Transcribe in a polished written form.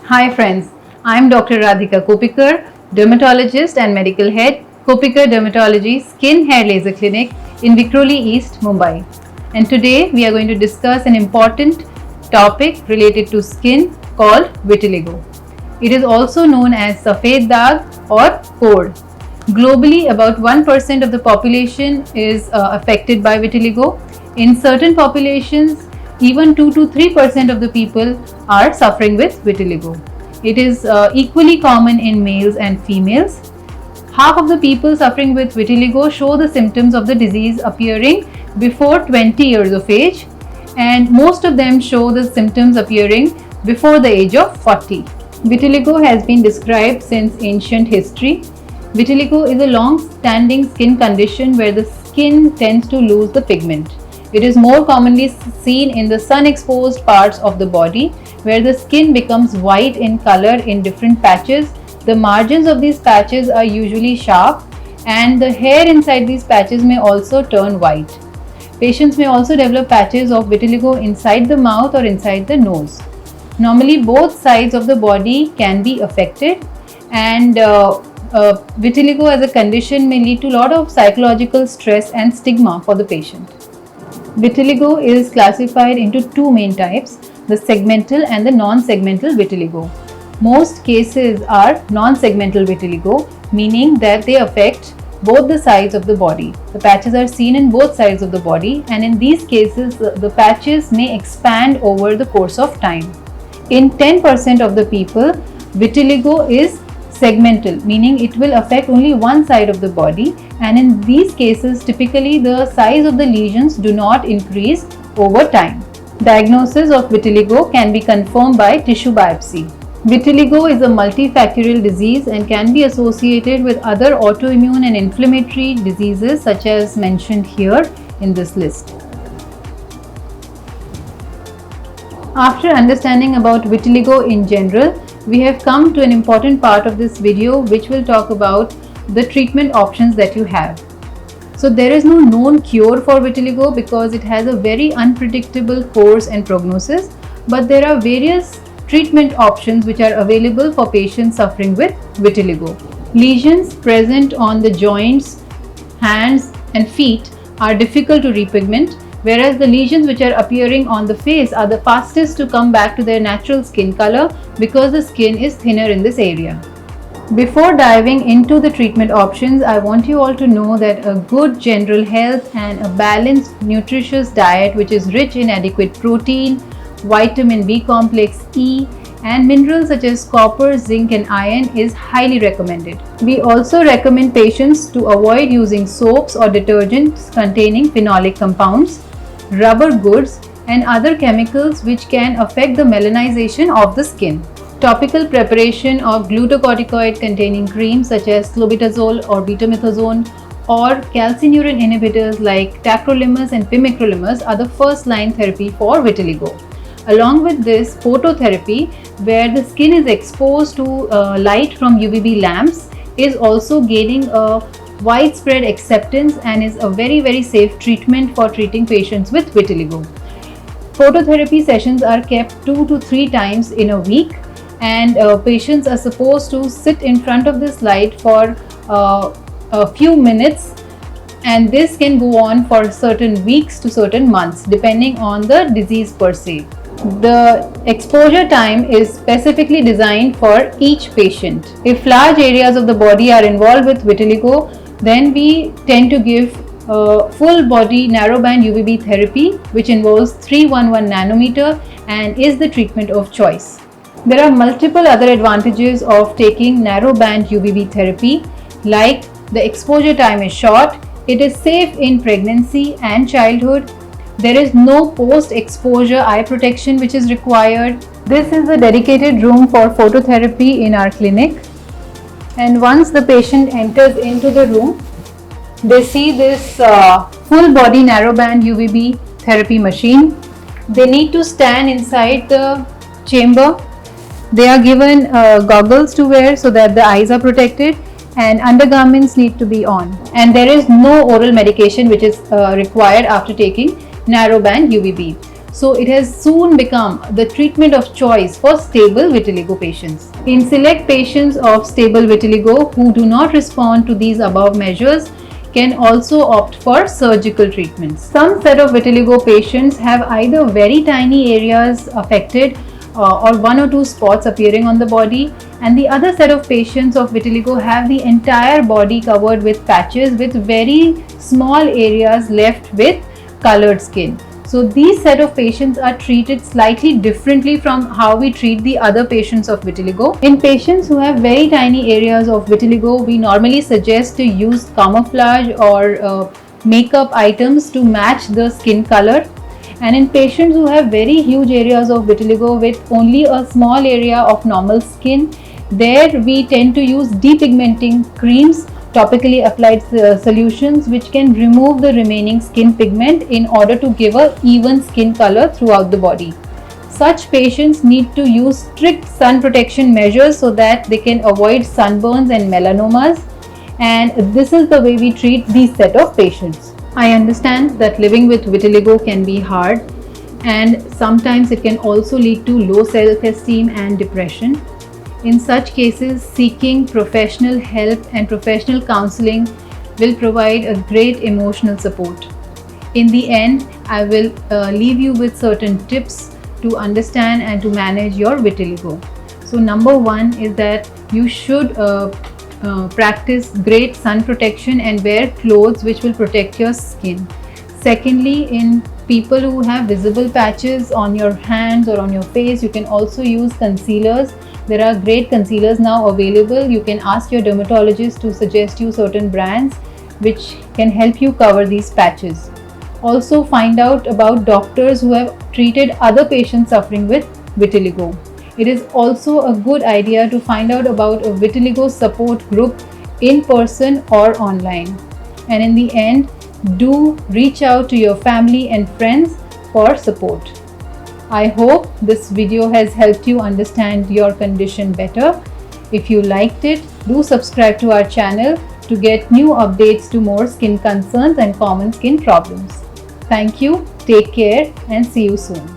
Hi friends, I am Dr. Radhika Kopikar, dermatologist and medical head, Kopikar Dermatology Skin Hair Laser Clinic in Vikhroli East, Mumbai. And today we are going to discuss an important topic related to skin called vitiligo. It is also known as Safed Dag or Cord. Globally, about 1% of the population is affected by vitiligo. In certain populations, even 2 to 3% of the people are suffering with vitiligo. It is equally common in males and females. Half of the people suffering with vitiligo show the symptoms of the disease appearing before 20 years of age, and most of them show the symptoms appearing before the age of 40. Vitiligo has been described since ancient history. Vitiligo is a long-standing skin condition where the skin tends to lose the pigment. It is more commonly seen in the sun-exposed parts of the body, where the skin becomes white in color in different patches. The margins of these patches are usually sharp, and the hair inside these patches may also turn white. Patients may also develop patches of vitiligo inside the mouth or inside the nose. Normally, both sides of the body can be affected, and vitiligo as a condition may lead to a lot of psychological stress and stigma for the patient. Vitiligo is classified into two main types, the segmental and the non-segmental vitiligo. Most cases are non-segmental vitiligo, meaning that they affect both the sides of the body. The patches are seen in both sides of the body, and in these cases, the patches may expand over the course of time. In 10% of the people, vitiligo is segmental, meaning it will affect only one side of the body, and in these cases typically the size of the lesions do not increase over time. Diagnosis of vitiligo can be confirmed by tissue biopsy. Vitiligo is a multifactorial disease and can be associated with other autoimmune and inflammatory diseases such as mentioned here in this list. After understanding about vitiligo in general, we have come to an important part of this video, which will talk about the treatment options that you have. So there is no known cure for vitiligo because it has a very unpredictable course and prognosis, but there are various treatment options which are available for patients suffering with vitiligo. Lesions present on the joints, hands and feet are difficult to repigment, whereas the lesions which are appearing on the face are the fastest to come back to their natural skin color because the skin is thinner in this area. Before diving into the treatment options, I want you all to know that a good general health and a balanced, nutritious diet which is rich in adequate protein, vitamin B complex E, and minerals such as copper, zinc and iron is highly recommended. We also recommend patients to avoid using soaps or detergents containing phenolic compounds, rubber goods and other chemicals which can affect the melanization of the skin. Topical preparation of glucocorticoid containing creams such as clobetasol or betamethasone or calcineurin inhibitors like tacrolimus and pimecrolimus are the first line therapy for vitiligo. Along with this, phototherapy, where the skin is exposed to light from UVB lamps, is also gaining a widespread acceptance and is a very safe treatment for treating patients with vitiligo. Phototherapy sessions are kept 2 to 3 times in a week, and patients are supposed to sit in front of this light for a few minutes, and this can go on for certain weeks to certain months depending on the disease per se. The exposure time is specifically designed for each patient. If large areas of the body are involved with vitiligo, then we tend to give full body narrowband UVB therapy, which involves 311 nanometer and is the treatment of choice. There are multiple other advantages of taking narrowband UVB therapy, like the exposure time is short, it is safe in pregnancy and childhood, there is no post-exposure eye protection which is required. This is a dedicated room for phototherapy in our clinic, and once the patient enters into the room, they see this full body narrowband UVB therapy machine. They need to stand inside the chamber. They are given goggles to wear so that the eyes are protected, and undergarments need to be on, and there is no oral medication which is required after taking narrowband UVB. so it has soon become the treatment of choice for stable vitiligo patients. In select patients of stable vitiligo who do not respond to these above measures, can also opt for surgical treatments. Some set of vitiligo patients have either very tiny areas affected or one or two spots appearing on the body, and the other set of patients of vitiligo have the entire body covered with patches with very small areas left with colored skin. So these set of patients are treated slightly differently from how we treat the other patients of vitiligo. In patients who have very tiny areas of vitiligo, we normally suggest to use camouflage or makeup items to match the skin color. And in patients who have very huge areas of vitiligo with only a small area of normal skin, there we tend to use depigmenting creams, topically applied solutions which can remove the remaining skin pigment in order to give a even skin color throughout the body. Such patients need to use strict sun protection measures so that they can avoid sunburns and melanomas, and this is the way we treat these set of patients. I understand that living with vitiligo can be hard, and sometimes it can also lead to low self-esteem and depression. In such cases, seeking professional help and professional counseling will provide a great emotional support. In the end, I will leave you with certain tips to understand and to manage your vitiligo. So number one is that you should practice great sun protection and wear clothes which will protect your skin. Secondly, in people who have visible patches on your hands or on your face, you can also use concealers. There are great concealers now available. You can ask your dermatologist to suggest you certain brands which can help you cover these patches. Also, find out about doctors who have treated other patients suffering with vitiligo. It is also a good idea to find out about a vitiligo support group in person or online. And in the end, do reach out to your family and friends for support. I hope this video has helped you understand your condition better. If you liked it, do subscribe to our channel to get new updates to more skin concerns and common skin problems. Thank you, take care, and see you soon.